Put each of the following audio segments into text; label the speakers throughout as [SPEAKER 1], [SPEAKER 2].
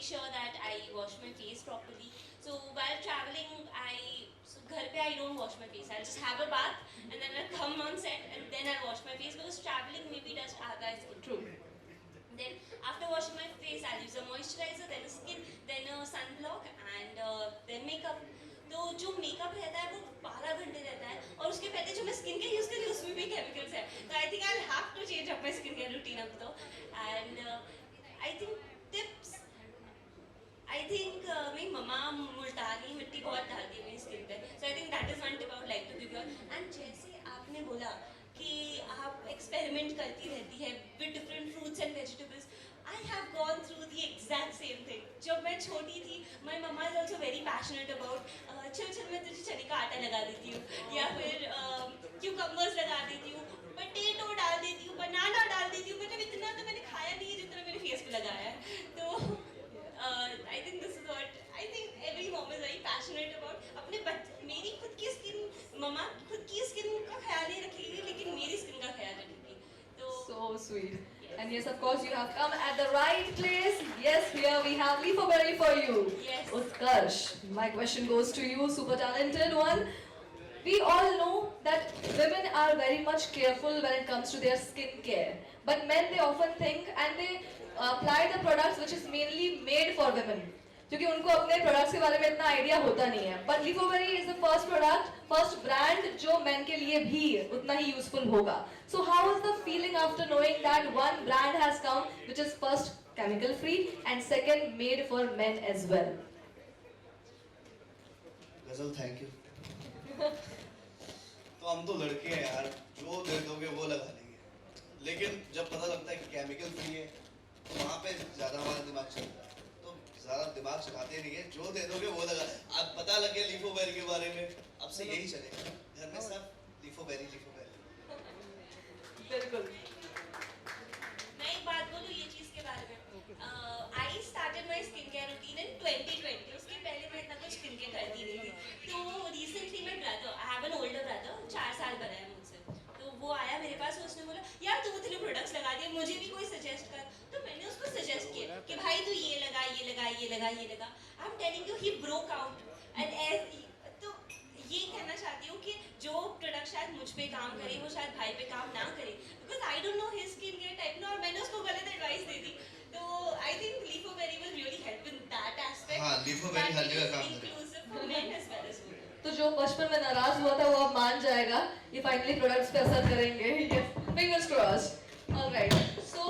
[SPEAKER 1] sure that I wash my face properly. So while traveling, घर पे I don't wash my face. I'll just have a bath and then I'll come on set and then I'll wash my face because traveling maybe does agar skin.
[SPEAKER 2] True.
[SPEAKER 1] Then after washing my face, I'll use a moisturizer, then a skin, then a sunblock and then makeup. तो जो makeup रहता है वो 12 घंटे रहता है और उसके पहले जो मैं स्किन केयर यूज़ करी उसमें भी केमिकल्स है तो I think I have to change up my skin care routine अब तो and I think tips I think मेरी मम्मा मुल्तानी मिट्टी बहुत डालती है मेरी स्किन पे so I think that is one tip I would like to give you and जैसे आपने बोला कि आप एक्सपेरिमेंट करती रहती है with different fruits and vegetables I have gone through the exact same thing जब मैं छोटी थी my mama is also very passionate about चल चल मैं तुझे चने का आटा लगा देती हूँ या फिर क्यूकम्बर्स लगा देती हूँ पटेटो डाल देती हूँ बनाना डाल देती हूँ मतलब इतना तो मैंने खाया नहीं है जितना मेरे फेस पे लगाया है तो I think this is what I think every mom is very passionate about. अपने मेरी खुद की स्किन मम्मा खुद की स्किन का ख्याल नहीं रखेगी लेकिन मेरी स्किन का ख्याल रखेगी.
[SPEAKER 2] So sweet. Yes. And yes, of course, you have come at the right place. Yes, here we have Leafaberry for you.
[SPEAKER 1] Yes.
[SPEAKER 2] Utkarsh, my question goes to you, super talented one. We all know that women are very much careful when it comes to their skin care. But men, they often think and they apply the products which is mainly made for women. क्योंकि उनको अपने products के बारे में इतना idea होता नहीं है. But Leafaberry is the first product, first brand जो men के लिए भी उतना ही यूजफुल होगा. So how is the feeling after knowing that one brand has come which is first chemical free and second made for men as well?
[SPEAKER 3] गजल thank you. तो हम तो लड़के हैं यार, जो दे दोगे वो लगा लेंगे, लेकिन जब पता लगता है कि केमिकल फ्री है तो वहाँ पे ज़्यादा हमारा दिमाग चलता है. तो ज़्यादा दिमाग चलाते नहीं है, जो दे दोगे वो लगा. अब पता लगे लीफोबेरी के बारे में, अब से यही चलेगा घर में सब लीफोबेरी.
[SPEAKER 2] बिल्कुल.
[SPEAKER 1] मैं एक बात बोलूँ ये चीज़ के बारे में. I started my skincare routine in 2020. उसके पहले मैं इतना कुछ skincare करती नहीं थी. तो recently my brother, I have an older brother, 4 साल बड़ा है मुझसे. तो वो आया मेरे पास और उसने बोला यार तू इतने प्रोडक्ट्स लगा दिए मुझे भी कोई सजेस्ट कर. तो मैंने उसको सजेस्ट किया कि भाई तू ये लगा ये लगा ये लगा ये लगा. I am telling you he broke out and तो ये कहना चाहती हूँ कि जो प्रोडक्ट शायद मुझ पे काम करे वो शायद भाई पे काम ना करे because I don't know his skin care type ना और मैंने उसको गलत एडवाइस दे दी. तो I think Leafoberry will really help in that aspect.
[SPEAKER 3] हाँ, लीफोबेरी हर जगह काम करेगा.
[SPEAKER 1] Inclusive for men as well as women.
[SPEAKER 2] तो जो बचपन में नाराज हुआ था वो अब मान जाएगा. ये फाइनली प्रोडक्ट्स पे असर करेंगे. Fingers crossed. Alright, so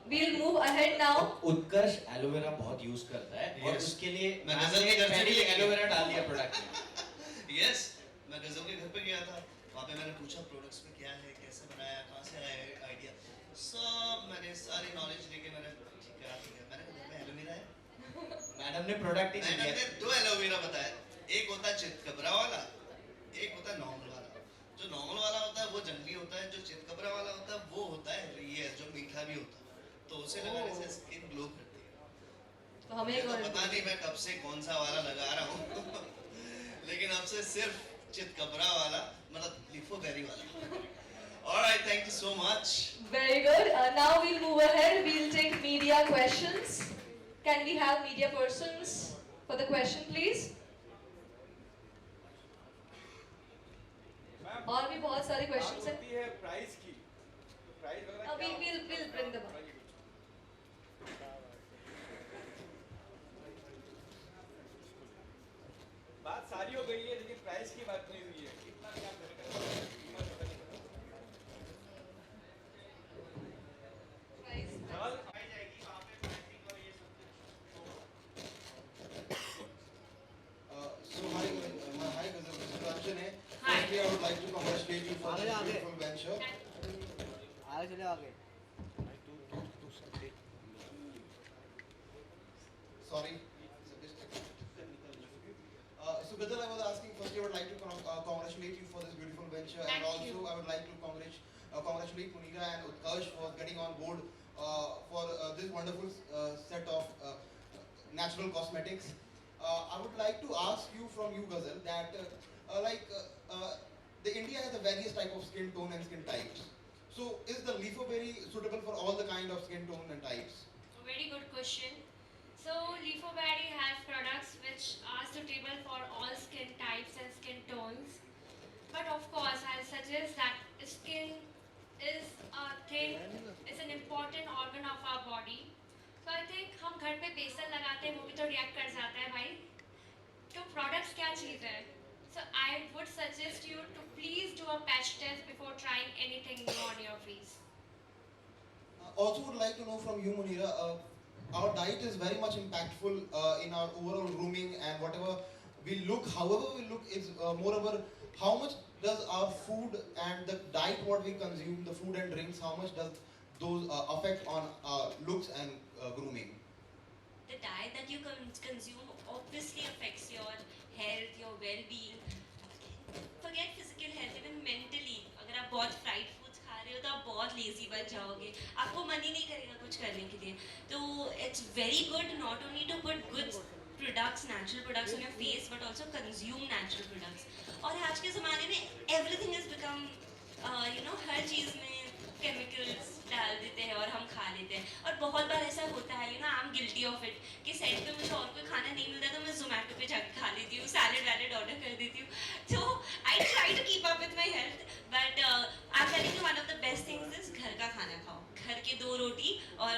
[SPEAKER 2] we will move ahead now.
[SPEAKER 4] Utkarsh aloe vera बहुत यूज करता है और उसके लिए
[SPEAKER 3] मैं गजल के घर से भी
[SPEAKER 4] एलोवेरा डाल दिया प्रोडक्ट में.
[SPEAKER 3] यस, मैं गजल के घर पे गया था, वहाँ पे मैंने पूछा प्रोडक्ट्स में क्या है, कैसे बनाया, कहाँ से आया आइडिया, सब मैंने सारी नॉलेज लेके मैंने ठीक करा दिया. मैंने कहा घर में एलोवेरा है.
[SPEAKER 4] मैडम ने प्रोडक्ट ही नहीं
[SPEAKER 3] मैंने
[SPEAKER 4] दिया.
[SPEAKER 3] 2 एलोवेरा बताया. एक होता है चितकबरा वाला, एक होता है नॉर्मल वाला. जो नॉर्मल वाला होता है वो जंगली होता है, जो चितकबरा वाला होता है वो होता है ये जो मीठा भी होता है. तो उसे लगाने से स्किन ग्लो करती है.
[SPEAKER 2] तो हमें
[SPEAKER 3] मुझे तो पता नहीं मैं कब से कौन सा वाला लगा रहा हूँ लेकिन अब से सिर्फ चितकबरा वाला मतलब लीफोबेरी वाला. Alright, thank you so much.
[SPEAKER 2] Very good. Now we'll move ahead. We'll take media questions. Can we have media persons for the question, please? और भी बहुत सारे क्वेश्चंस हैं.
[SPEAKER 5] है प्राइस की. प्राइस वगैरह
[SPEAKER 2] अभी we'll bring them up.
[SPEAKER 5] बात सारी हो गई है लेकिन प्राइस की बात नहीं हुई है. कितना क्या करेगा?
[SPEAKER 2] Price.
[SPEAKER 6] So hi Gazal, this is Ranjan.
[SPEAKER 1] Hi.
[SPEAKER 6] Firstly, I would like to congratulate you for this beautiful venture.
[SPEAKER 7] आगे चले आगे.
[SPEAKER 6] Sorry. So Gazal, I was asking, firstly I would like to congratulate you for this beautiful venture.
[SPEAKER 1] Thank
[SPEAKER 6] and also
[SPEAKER 1] you.
[SPEAKER 6] I would like to congratulate Punita and Utkarsh for getting on board for this wonderful set of natural cosmetics. I would like to ask you from you Gazal that the India has a various type of skin tone and skin types. So is the Leafaberry suitable for all the kind of skin tone and types?
[SPEAKER 1] Very good question.
[SPEAKER 8] So Leafo-Berry has products which are suitable for all skin types and skin tones. But of course, I'll suggest that skin is a thing, is an important organ of our body. So I think हम घर पे बेसन लगाते हैं वो भी तो react कर जाता है भाई. तो products क्या चीज़ है? So I would suggest you to please do a patch test before trying anything new on your face.
[SPEAKER 6] Also would like to know from you, Munira, our diet is very much impactful in our overall grooming and whatever we look, however we look, is moreover how much does our food and the diet what we consume, the food and drinks, how much does those affect on looks and grooming?
[SPEAKER 1] The diet that you consume obviously affects your health, your well-being. Forget physical health, even mentally. अगर आप बहुत fried foods खा रहे हो तो आप बहुत lazy बन जाओगे. आपको मन ही नहीं करेगा कुछ करने के लिए. तो it's very good not only to put good products, natural products on your face, but also consume natural products. और आज के ज़माने में everything has become, हर चीज़ में chemicals डाल देते हैं और हम खा लेते हैं. और बहुत बार ऐसा होता है, I'm guilty of it, कि सेट पे मुझे और कोई खाना नहीं मिलता तो मैं Zomato पे जाकर खा लेती हूँ, सैलेड ऑर्डर कर देती हूँ. So I try to keep up with my health, but I'm telling you one of the best things is घर का खाना खाओ. घर के 2 रोटी और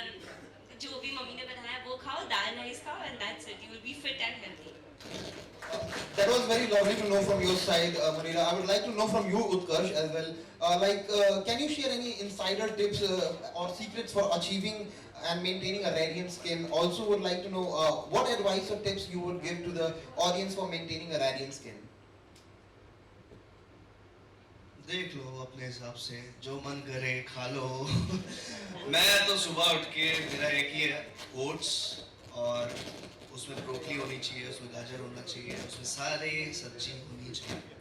[SPEAKER 1] जो भी मम्मी ने बताया वो खाओ, दाल राइस खाओ, and that's it. You will be fit and healthy.
[SPEAKER 6] That was very lovely to know from your side, Munira. I would like to know from you, Utkarsh, as well. Can you share any insider tips or secrets for achieving and maintaining a radiant skin? Also, would like to know what advice or tips you would give to the audience for maintaining a radiant skin.
[SPEAKER 3] देख लो अपने हिसाब से, जो मन करे खा लो. मैं तो सुबह उठ के मेरा एक ही है, ओट्स, और उसमें ब्रोकली होनी चाहिए, उसमें गाजर होना चाहिए, उसमें सारे सब्जी होनी चाहिए.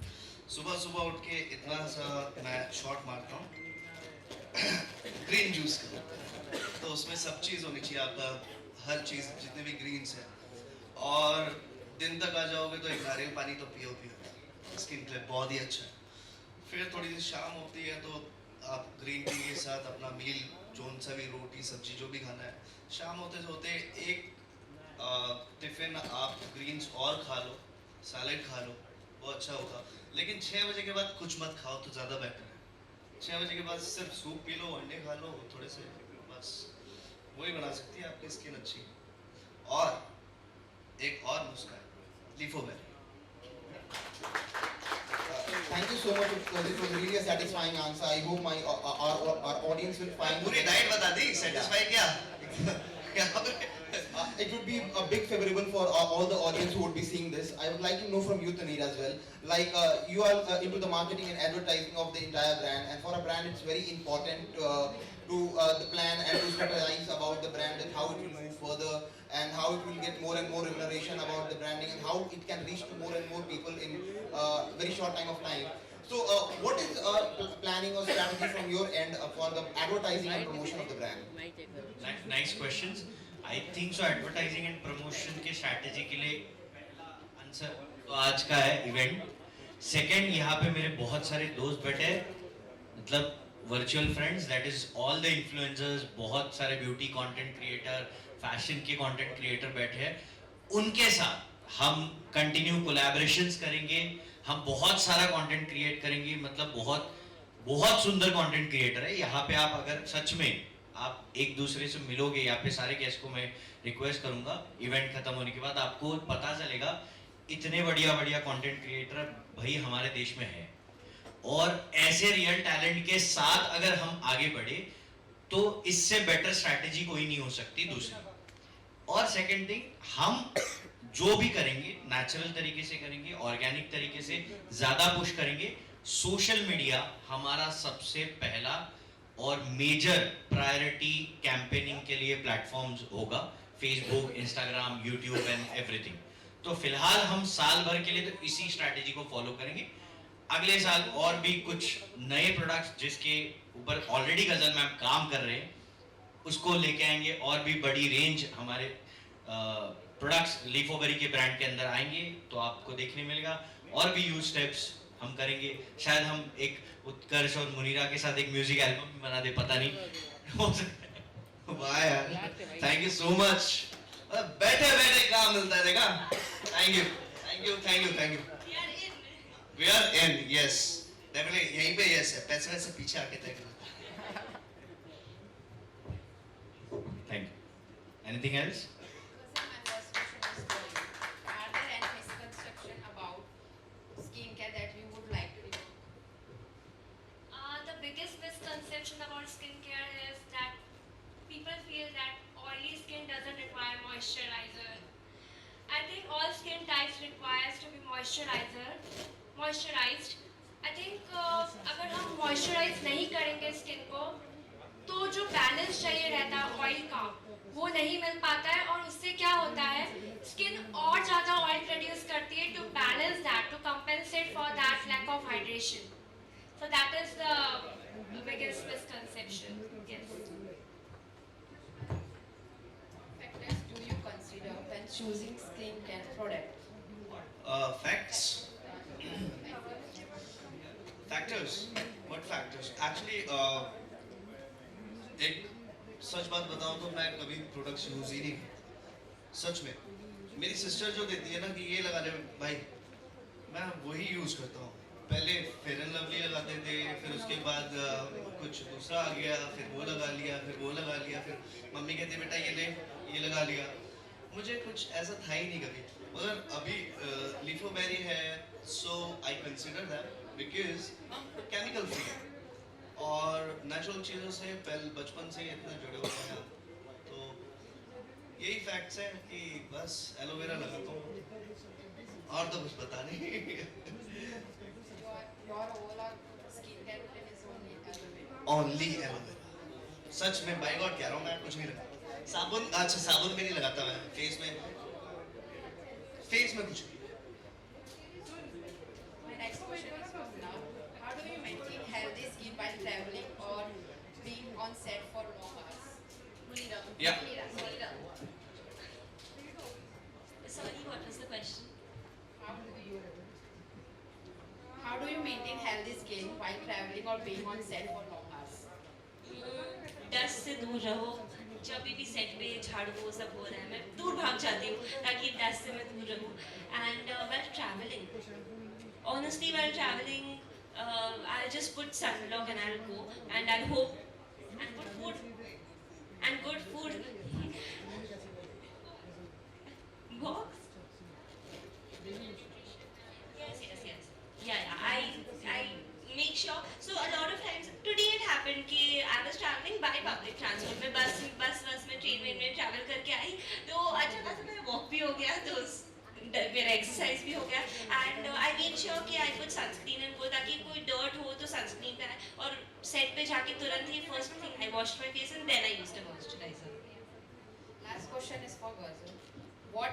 [SPEAKER 3] सुबह सुबह उठ के इतना सा मैं शॉट मारता हूँ ग्रीन जूस का, तो उसमें सब चीज़ होनी चाहिए, आपका हर चीज़ जितने भी ग्रीन्स हैं. और दिन तक आ जाओगे तो एक नारियल पानी तो पियो, स्किन के लिए बहुत ही अच्छा है. फिर थोड़ी सी शाम होती है तो आप ग्रीन टी के साथ अपना मील, जोन सा भी रोटी सब्जी जो भी खाना है, शाम होते एक टिफ़िन आप ग्रीन्स और खा लो, सैलेड खा लो, वो अच्छा होगा. लेकिन 6 बजे के बाद कुछ मत खाओ तो ज़्यादा बेटर है. 6 बजे के बाद सिर्फ सूप पी लो, अंडे खा लो थोड़े से, बस वही बना सकती है आपकी स्किन अच्छी. और एक और नुस्खा है, लीफोबेरी.
[SPEAKER 6] Thank you so much. This was really a satisfying answer. I hope my our audience will find.
[SPEAKER 3] पूरी डाइट बता दी, सेटिस्फाई क्या?
[SPEAKER 6] It would be a big favorable for all the audience who would be seeing this. I would like to know from you, Tanir, as well. You are into the marketing and advertising of the entire brand, and for a brand, it's very important to the plan and to strategize about the brand and how it will move further and how it will get more and more remuneration about the branding and how it can reach to more and more people in very short time of time. So, what is planning or strategy from your end for the advertising and promotion of the brand?
[SPEAKER 4] Nice questions. I think so. Advertising and promotion के strategy के लिए answer तो आज का है event. Second, यहाँ पे मेरे बहुत सारे दोस्त बैठे हैं, मतलब virtual friends, that is all the influencers, बहुत सारे ब्यूटी कंटेंट क्रिएटर, फैशन के कंटेंट क्रिएटर बैठे हैं. उनके साथ हम कंटिन्यू कोलैबोरेशंस करेंगे, हम बहुत सारा कंटेंट क्रिएट करेंगे. मतलब बहुत सुंदर कंटेंट क्रिएटर है यहाँ पे. आप अगर सच में आप एक दूसरे से मिलोगे, यहाँ पे सारे गेस्ट को मैं रिक्वेस्ट करूंगा, इवेंट खत्म होने के बाद आपको पता चलेगा इतने बढ़िया कंटेंट क्रिएटर भाई हमारे देश में है. और ऐसे रियल टैलेंट के साथ अगर हम आगे बढ़े तो इससे बेटर स्ट्रैटेजी कोई नहीं हो सकती दूसरी. और सेकंड थिंग, हम जो भी करेंगे नेचुरल तरीके से करेंगे, ऑर्गेनिक तरीके से ज्यादा पुश करेंगे. सोशल मीडिया हमारा सबसे पहला और मेजर प्रायोरिटी कैंपेनिंग के लिए प्लेटफॉर्म्स होगा, Facebook, Instagram, YouTube and everything. तो फिलहाल हम साल भर के लिए तो इसी स्ट्रैटेजी को फॉलो करेंगे. अगले साल और भी कुछ नए प्रोडक्ट्स जिसके ऊपर ऑलरेडी गजल मैम काम कर रहे हैं उसको लेके आएंगे, और भी बड़ी रेंज हमारे प्रोडक्ट्स लीफोबेरी के ब्रांड के अंदर आएंगे तो आपको देखने मिलेगा. और भी यूज स्टेप्स हम करेंगे. शायद हम एक उत्कर्ष और मुनीरा के साथ एक म्यूजिक एल्बम भी बना दे, पता नहीं हो सकता है. वाह यार, थैंक यू सो मच.
[SPEAKER 3] बैठे बैठे काम मिलता रहेगा. Thank you, thank you, thank you, thank you.
[SPEAKER 1] We are in.
[SPEAKER 3] We are in, yes. Definitely यहीं पे yes है. पैसे वैसे पीछे आके thank you.
[SPEAKER 4] Thank you. Anything else?
[SPEAKER 9] My first question is for you. Are there any misconceptions about skincare that you would like to remove?
[SPEAKER 8] The biggest misconception about skincare is that people feel that oily skin doesn't require moisturizer. I think all skin types requires to be moisturized. I think अगर हम moisturize नहीं करेंगे skin को तो जो balance चाहिए रहता है ऑयल का वो नहीं मिल पाता है और उससे क्या होता है स्किन और ज़्यादा ऑयल प्रोड्यूस करती है to balance that to compensate for that lack of hydration so that is the biggest misconception yes
[SPEAKER 9] Factors do you consider when choosing skincare product?
[SPEAKER 3] Facts. Factors. What factors? Actually, एक सच बात बताऊं तो मैं कभी products use ही नहीं करता. सच में. मेरी सिस्टर जो देती है ना कि ये लगा ले भाई, मैं वही यूज करता हूँ. पहले फेयर एंड लवली लगाते थे, फिर उसके बाद कुछ दूसरा आ गया, फिर वो लगा लिया, फिर वो लगा लिया, फिर मम्मी कहती बेटा ये ले, ये लगा लिया. मुझे कुछ ऐसा था ही नहीं कभी. मगर अभी लीफोबेरी है, so I consider that because chemical free है और नेचुरल चीज़ों से पहले बचपन से इतना जुड़े हुए हैं. तो यही फैक्ट्स हैं कि बस एलोवेरा लगाता हूँ और तो कुछ पता नहीं.
[SPEAKER 9] Your overall skincare routine is only aloe vera.
[SPEAKER 3] Only aloe vera. सच में बाय गॉड कह रहा हूँ, मैं कुछ नहीं लगाता. साबुन, अच्छा साबुन में नहीं लगाता मैं. फेस में कुछ नहीं.
[SPEAKER 9] My next question is for now. How do you maintain healthy skin while traveling or being on set for long hours?
[SPEAKER 3] Yeah.
[SPEAKER 1] Sorry, what was the question?
[SPEAKER 9] How do you maintain healthy skin while traveling or being on set for long hours?
[SPEAKER 1] Dust से दूर रहो. जब भी set पे झाड़ू वो सब हो रहा है मैं दूर भाग जाती हूँ ताकि डस्ट से मैं दूर रहूँ. And while traveling, honestly while traveling, I'll just put sunblock and I'll go and I'll hope and put food and good food. Box. Yes. Yeah. I make sure. So a lot of times today it happened कि I was traveling by public transport. मैं बस में train में travel करके आई तो अच्छा खासा मेरा वॉक भी हो गया तो मेरा एक्सरसाइज भी हो गया. एंड आई मेक श्योर कि आई पुट सनस्क्रीन एंड वो ताकि कोई डर्ट हो तो सनस्क्रीन पे आए और सेट पे जाके तुरंत ही first thing I wash my face and then I used a moisturiser.
[SPEAKER 9] Last question is for Gazal. What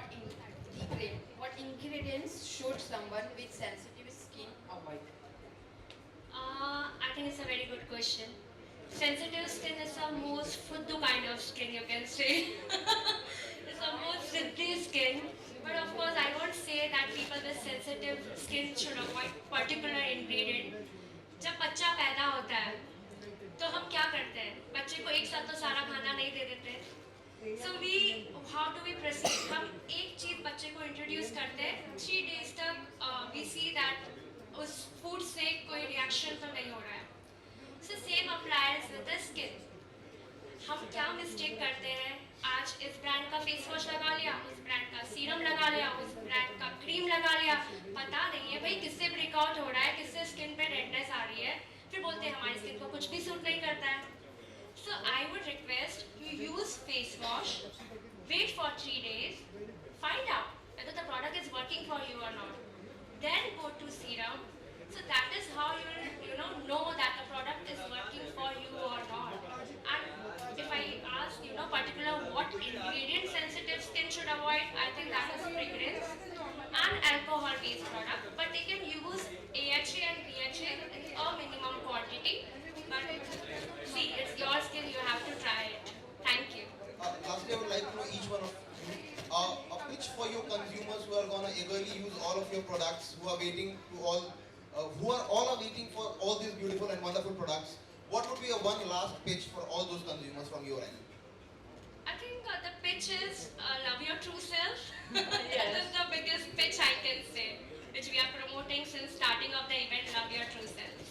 [SPEAKER 9] ingredients should someone with sensitive skin avoid?
[SPEAKER 8] I think it's a very good question. Sensitive skin is the most fuddu kind of skin you can say. It's the most simply skin. But of course, I won't say that people with sensitive skin should avoid particular ingredient. जब बच्चा पैदा होता है तो हम क्या करते हैं बच्चे को एक साथ तो सारा खाना नहीं दे देते. So how do we proceed? हम एक चीज बच्चे को इंट्रोड्यूस करते हैं 3 days तक we see that उस फूड से कोई रिएक्शन तो नहीं हो रहा है. So same applies with the skin. हम क्या मिस्टेक करते हैं आज इस ब्रांड का फेस वॉश लगा लिया, उस ब्रांड का सीरम लगा लिया, उस ब्रांड का क्रीम लगा लिया, पता नहीं है भाई किससे ब्रेकआउट हो रहा है, किससे स्किन पे रेडनेस आ रही है, फिर बोलते हैं हमारी स्किन को कुछ भी सूट नहीं करता है. So I would request you use face wash, wait for 3 days, find out whether the product is working for you or not, then go to serum. So that is how you will know that the product is working for you or not. And if I ask particular what ingredient sensitive skin should avoid, I think that is fragrance and alcohol based product, but they can use AHA and BHA in a minimum quantity. But see, it's your skin, you have to try it. Thank you.
[SPEAKER 6] Lastly, I would like to know each one of you a pitch for your consumers who are gonna eagerly use all of your products, who are waiting for all these beautiful and wonderful products. What would be a one last pitch for all those consumers from your end?
[SPEAKER 8] I think the pitch which is love your true self. That is the biggest pitch I can say, which we are promoting since starting of the event, love your true self.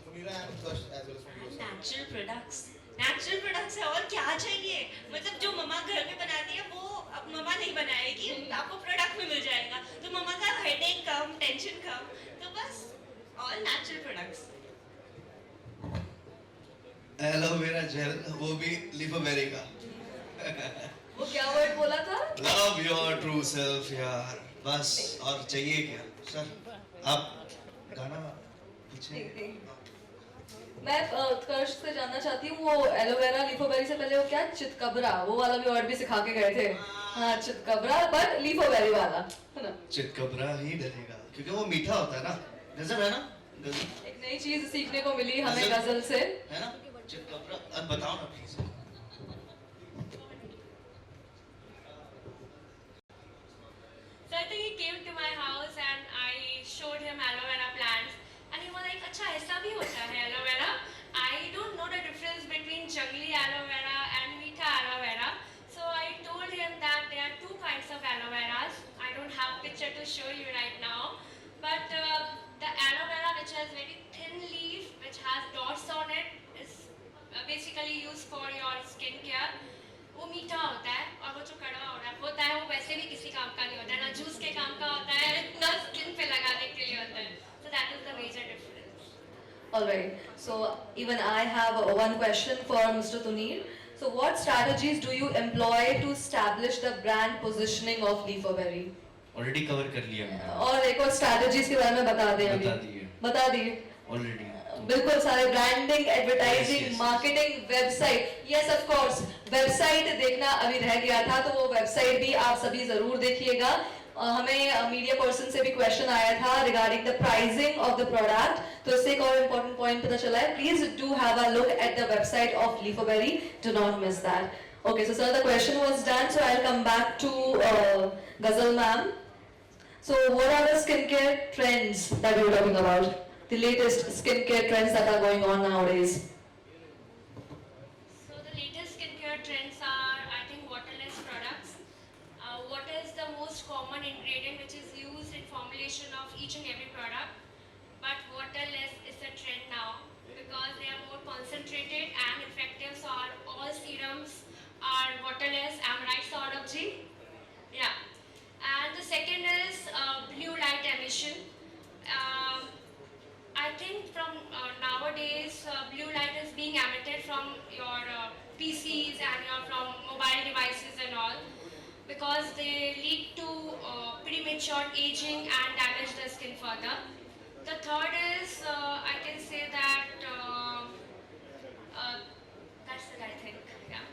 [SPEAKER 6] Munira and Utkarsh as well as from your side.
[SPEAKER 1] Natural products है और क्या चाहिए, मतलब जो मम्मा घर में बनाती है वो अब मम्मा नहीं बनाएगी, आपको प्रोडक्ट में मिल जाएगा, तो मम्मा का हेडेक कम, टेंशन कम, तो बस all natural products.
[SPEAKER 3] Aloe vera gel, वो भी लिफोबेरी का।
[SPEAKER 2] वो क्या वर्ड बोला था?
[SPEAKER 3] लव योर ट्रू सेल्फ यार, बस और चाहिए क्या? सर आप गाना पीछे
[SPEAKER 2] मैं उत्कर्ष से जानना चाहती हूँ, वो एलोवेरा लिफोबेरी से पहले वो क्या चितकबरा, वो वाला भी वर्ड भी सिखा के गए थे। हाँ चितकबरा, बट लिफोबेरी वाला है ना?
[SPEAKER 3] चितकबरा ही डलेगा क्योंकि वो मीठा होता है ना, गजल है ना, गजल
[SPEAKER 2] एक नई चीज सीखने को मिली हमें
[SPEAKER 3] गजल।
[SPEAKER 2] गजल से।
[SPEAKER 3] है ना, चितकबरा। अब बताओ ना please.
[SPEAKER 8] So I think he came to my house and I showed him aloe vera plants and he was like, अच्छा ऐसा भी होता है aloe vera? I don't know the difference between jungly aloe vera and meetha aloe vera. So I told him that there are two kinds of aloe veras. I don't have picture to show you right now, but the aloe vera which has very thin leaf, which has dots on it, is basically used for your skin care. वो मीठा होता है और वो जो कड़वा होता है वो वैसे भी किसी काम का नहीं होता है, ना जूस के काम का होता है ना स्किन पे लगाने के लिए होता है. So that is the major difference.
[SPEAKER 2] Alright, so even I have one question for Mr. Tuneer. So what strategies do you employ to establish the brand positioning of Leaferberry?
[SPEAKER 4] Already cover कर लिया मैंने,
[SPEAKER 2] और एक और strategies के बारे में बता दें अभी.
[SPEAKER 4] बता दिए
[SPEAKER 2] बता दिए.
[SPEAKER 4] ऑलरेडी।
[SPEAKER 2] बिल्कुल सारे branding, advertising,
[SPEAKER 4] Yes, yes.
[SPEAKER 2] Marketing, website. Yes of course website देखना अभी रह गया था, तो वो वेबसाइट भी आप सभी जरूर देखिएगा. हमें मीडिया पर्सन से भी क्वेश्चन आया था regarding the pricing of the product, तो इससे एक और इम्पोर्टेंट पॉइंट पता चला है. Please do have a look at the website of Leaferberry. Do not miss that. Okay, so sir, the question was done, so I'll come back to Ghazal ma'am. So what are the skincare trends that we were talking about? The latest skincare trends that are going on nowadays.
[SPEAKER 8] So the latest skincare trends are, I think, waterless products. Water is the most common ingredient which is used in formulation of each and every product. But waterless is a trend now because they are more concentrated and effective. So all serums are waterless. Am I right, Saurabh ji? Yeah. And the second is blue light emission. I think from nowadays blue light is being emitted from your PCs and from mobile devices and all, because they lead to premature aging and damage the skin further. The third is I can say that that's it, I think. Yeah.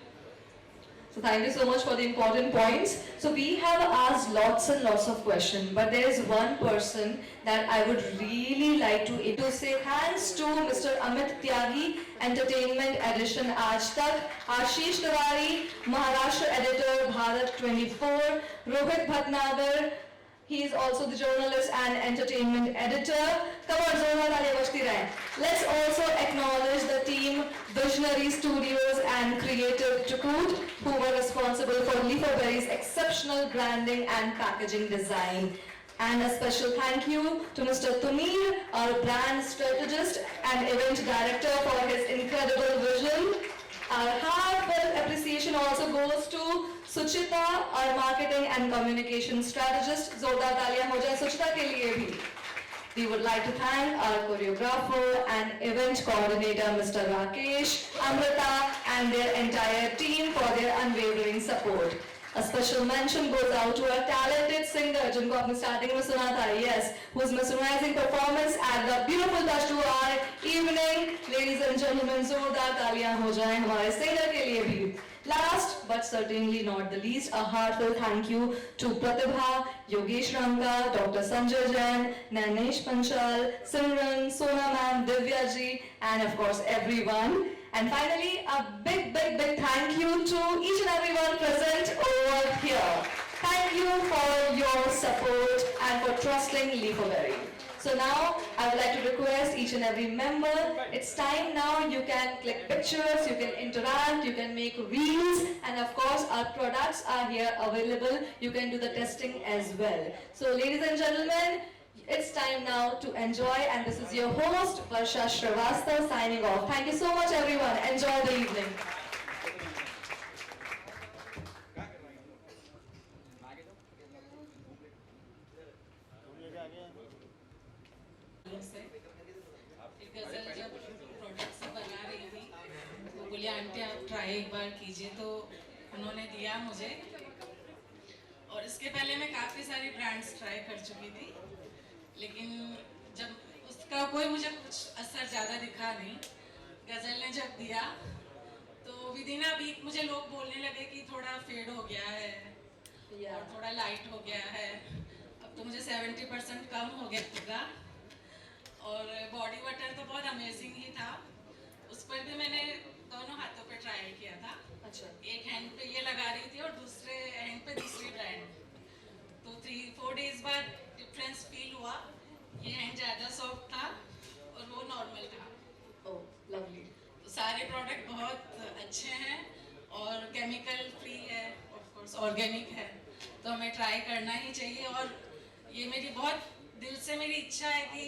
[SPEAKER 2] So thank you so much for the important points. So we have asked lots and lots of questions, but there is one person that I would really like to say thanks to Mr. Amit Tyagi, Entertainment Edition Aaj Tak, Ashish Tiwari, Maharashtra Editor, Bharat 24, Rohit Bhatnagar. He is also the journalist and entertainment editor. Come on, Zohar, taaliyan bajti rahe. Let's also acknowledge the team Visionary Studios and Creative Chukut, who were responsible for Leaferberry's exceptional branding and packaging design. And a special thank you to Mr. Tuneer, our brand strategist and event director, for his incredible vision. Our heartfelt appreciation also goes to Suchita, our marketing and communication strategist. Zordar taaliyan ho jaye Suchita ke liye bhi. We would like to thank our choreographer and event coordinator, Mr. Rakesh, Amrita, and their entire team for their unwavering support. A special mention goes out to our talented singer, जिनको आपने starting में सुना था, yes, whose mesmerizing performance added a beautiful touch to our evening. Ladies and gentlemen, जोरदार तालियां हो जाएं हमारे singer के लिए भी. Last but certainly not the least, a heartfelt thank you to Pratibha, Yogesh Ranga, Dr. Sanjay Jain, Nanesh Panchal, Simran, Sona ma'am, Divya ji, and of course everyone. And finally, a big thank you to each and everyone present over here. Thank you for your support and for trusting Leaferberry. So now I would like to request each and every member, it's time now. You can click pictures, you can interact, you can make reels, and of course our products are here available. You can do the testing as well. So ladies and gentlemen, it's time now to enjoy, and this is your host Varsha Shrivastava signing off. Thank you so much everyone. Enjoy the evening.
[SPEAKER 10] से एक गज़ल जब product से बना रही थी तो बोली aunty आप ट्राई एक बार कीजिए, तो उन्होंने दिया मुझे। और इसके पहले मैं काफ़ी सारी ब्रांड्स ट्राई कर चुकी थी, लेकिन जब उसका कोई मुझे कुछ असर ज़्यादा दिखा नहीं। गज़ल ने जब दिया तो विदिन अ वीक मुझे लोग बोलने लगे कि थोड़ा फेड हो गया है और थोड़ा लाइट हो गया है। अब तो मुझे 70% कम हो गया पूरा। और बॉडी बटर तो बहुत अमेजिंग ही था, उस पर भी मैंने दोनों हाथों पे ट्राई किया था।
[SPEAKER 2] अच्छा,
[SPEAKER 10] एक हैंड पे ये लगा रही थी और दूसरे हैंड पे दूसरी ब्रांड। तो 3-4 डेज बाद डिफरेंस फील हुआ। ये हैंड ज़्यादा सॉफ्ट था और वो नॉर्मल था।
[SPEAKER 2] ओह लवली।
[SPEAKER 10] तो सारे प्रोडक्ट बहुत अच्छे हैं और केमिकल फ्री है, ऑफ कोर्स ऑर्गेनिक है, तो हमें ट्राई करना ही चाहिए। और ये मेरी बहुत दिल से मेरी इच्छा है कि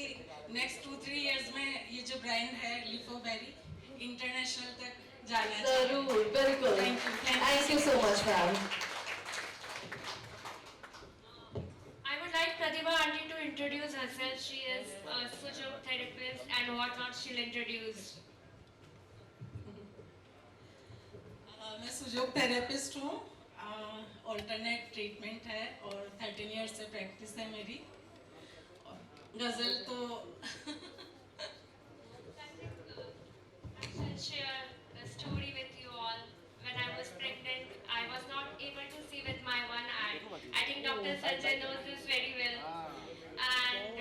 [SPEAKER 10] नेक्स्ट 2-3 इयर्स में ये जो ब्रांड है लिफोबेरी इंटरनेशनल तक जाना चाहिए।
[SPEAKER 2] जरूर, बिल्कुल। Thank you so much, ma'am.
[SPEAKER 8] I would like Pratibha aunty to introduce herself. She is a Sujok therapist and whatnot she'll introduce.
[SPEAKER 10] मैं सुजोग थेरेपिस्ट हूँ। ऑल्टरनेट ट्रीटमेंट है और 13 इयर्स से प्रैक्टिस है मेरी। और गज़ल तो
[SPEAKER 8] I shall share a story with you all. When I was pregnant, I was not able to see with my one eye. I think Dr. Sanjay knows this very well. And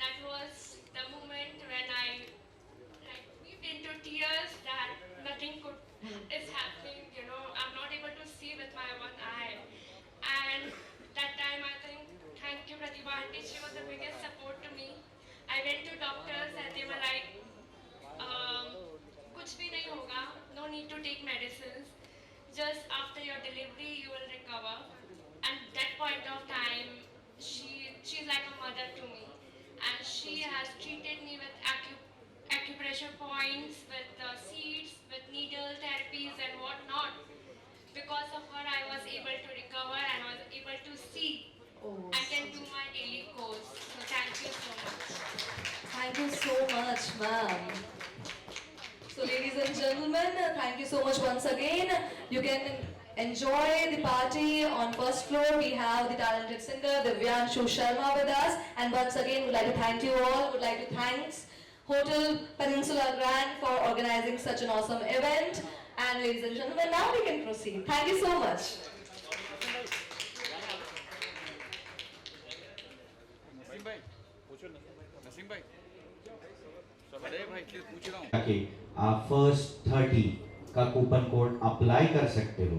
[SPEAKER 8] that was the moment when I wept into tears that nothing is happening. You know, I'm not able to see with my one eye. And that time I think, thank you Pratibha aunty, she was the biggest support to me. I went to doctors and they were like, कुछ भी नहीं होगा, no need to take medicines, just after your delivery you will recover. And that point of time she's like a mother to me, and she has treated me with acupressure points, with seeds, with needle therapies and whatnot. Because of her I was able to recover and I was able to see I can do my daily course. So thank you so much.
[SPEAKER 2] Thank you so much, ma'am. So ladies and gentlemen, thank you so much once again. You can enjoy the party on first floor. We have the talented singer Divyanshu Sharma with us. And once again, would like to thank you all. Would like to thank Hotel Peninsula Grand for organizing such an awesome event. And ladies and gentlemen, now we can proceed. Thank you so much.
[SPEAKER 5] Naseem भाई पूछो। नसीम भाई अरे भाई please पूछ रहा हूँ।
[SPEAKER 4] कि आप फर्स्ट 30 का कूपन कोड अप्लाई कर सकते हो।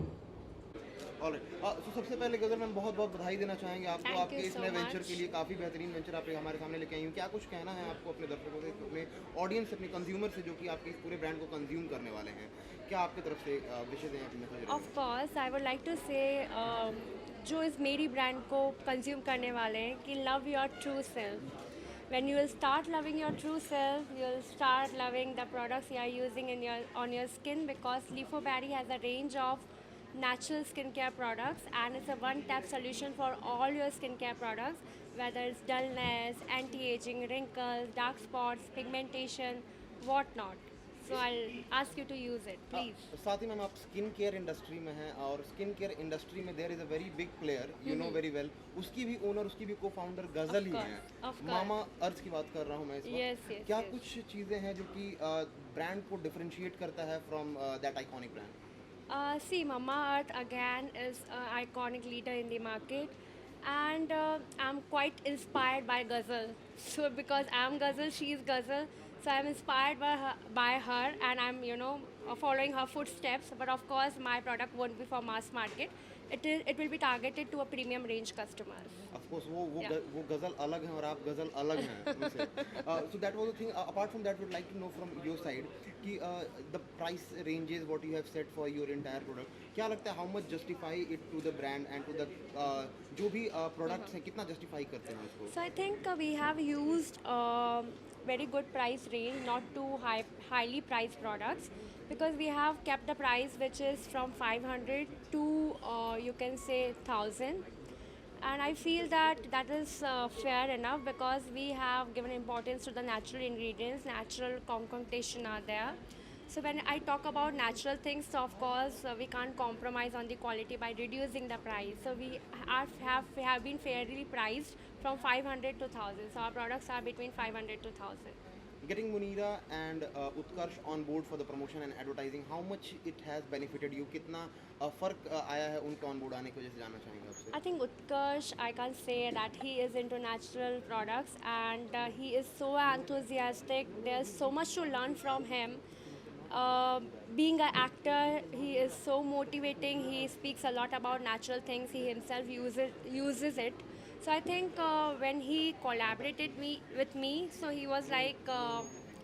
[SPEAKER 6] तो सबसे पहले गजल मैम बहुत बहुत बधाई देना चाहेंगे आपको।
[SPEAKER 8] Thank
[SPEAKER 6] आपके
[SPEAKER 8] you
[SPEAKER 6] इस
[SPEAKER 8] so
[SPEAKER 6] नए
[SPEAKER 8] much.
[SPEAKER 6] वेंचर के लिए काफ़ी बेहतरीन वेंचर आप हमारे सामने लेके आई हूँ। क्या कुछ कहना है आपको अपने दर्शकों से, अपने ऑडियंस से, अपने कंज्यूमर से जो कि आपके इस पूरे ब्रांड को कंज्यूम करने वाले हैं? क्या आपकी तरफ से विशेष हैं अपने message?
[SPEAKER 11] Of course I would like to say जो इस मेरी ब्रांड को कंज्यूम करने वाले हैं कि love your true self. When you will start loving your true self, you will start loving the products you are using on your skin, because Lifoberry has a range of natural skincare products and it's a one-tap solution for all your skincare products, whether it's dullness, anti-aging, wrinkles, dark spots, pigmentation, whatnot. So I'll ask you to use it, please.
[SPEAKER 6] साथ ही ma'am आप skin care industry में हैं और skin care industry में there is a very big player, you know very well, उसकी भी owner, उसकी भी को फाउंडर गजल ही हैं। मामा अर्थ की बात कर रहा हूँ मैं इस वक्त।
[SPEAKER 11] Yes.
[SPEAKER 6] क्या कुछ चीज़ें हैं जो कि ब्रांड को डिफरेंशिएट करता है from that iconic brand?
[SPEAKER 11] See, Mama Earth again is an iconic leader in the market, and I'm quite inspired by Ghazal. So because I'm Ghazal, she's Ghazal, so I'm inspired by her, and I'm following her footsteps. But of course, my product won't be for mass market. It will be targeted to a premium range customers.
[SPEAKER 6] Of course, वो
[SPEAKER 11] Yeah.
[SPEAKER 6] वो गज़ल अलग हैं और आप गज़ल अलग हैं उनसे. So that was the thing. Apart from that, would like to know from your side कि the price ranges what you have set for your entire product. क्या लगता है how much justify it to the brand and to the जो भी products हैं कितना justify करते हैं उसको?
[SPEAKER 11] So I think we have used very good price range, not too highly priced products, because we have kept the price which is from 500 to you can say 1000, and I feel that that is fair enough because we have given importance to the natural ingredients, natural concoction are there. So when I talk about natural things, so of course we can't compromise on the quality by reducing the price. So we have been fairly priced from 500 to 1000. So our products are between 500 to 1000.
[SPEAKER 6] Getting Munira and Utkarsh on board for the promotion and advertising, how much it has benefited you? कितना फर्क आया है उनके on board आने की वजह से जानना चाहेंगे आपसे.
[SPEAKER 11] I think Utkarsh, I can say that he is into natural products and he is so enthusiastic. There's so much to learn from him. Being an actor, he is so motivating. He speaks a lot about natural things. He himself uses it. So I think when he collaborated with me, so he was like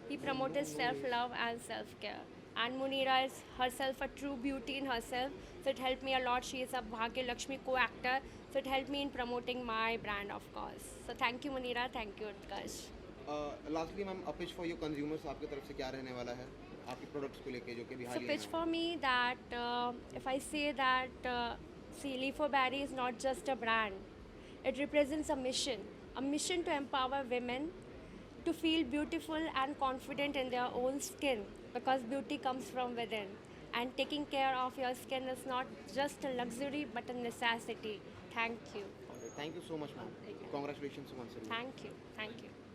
[SPEAKER 11] he promoted self-love and self-care. And Munira is herself a true beauty in herself. So it helped me a lot. She is a Bhagya Lakshmi co-actor. So it helped me in promoting my brand, of course. So thank you, Munira. Thank you, Utkarsh.
[SPEAKER 6] Lastly, ma'am, a pitch for your consumers आपकी तरफ से क्या रहने वाला है आपके products को लेके जो कि Bihar
[SPEAKER 11] So pitch for me that if I say that see, Leafo Berry is not just a brand. It represents a mission to empower women to feel beautiful and confident in their own skin, because beauty comes from within. And taking care of your skin is not just a luxury but a necessity. Thank you.
[SPEAKER 6] Thank you so much, ma'am. Congratulations once again.
[SPEAKER 11] Thank you. Thank you.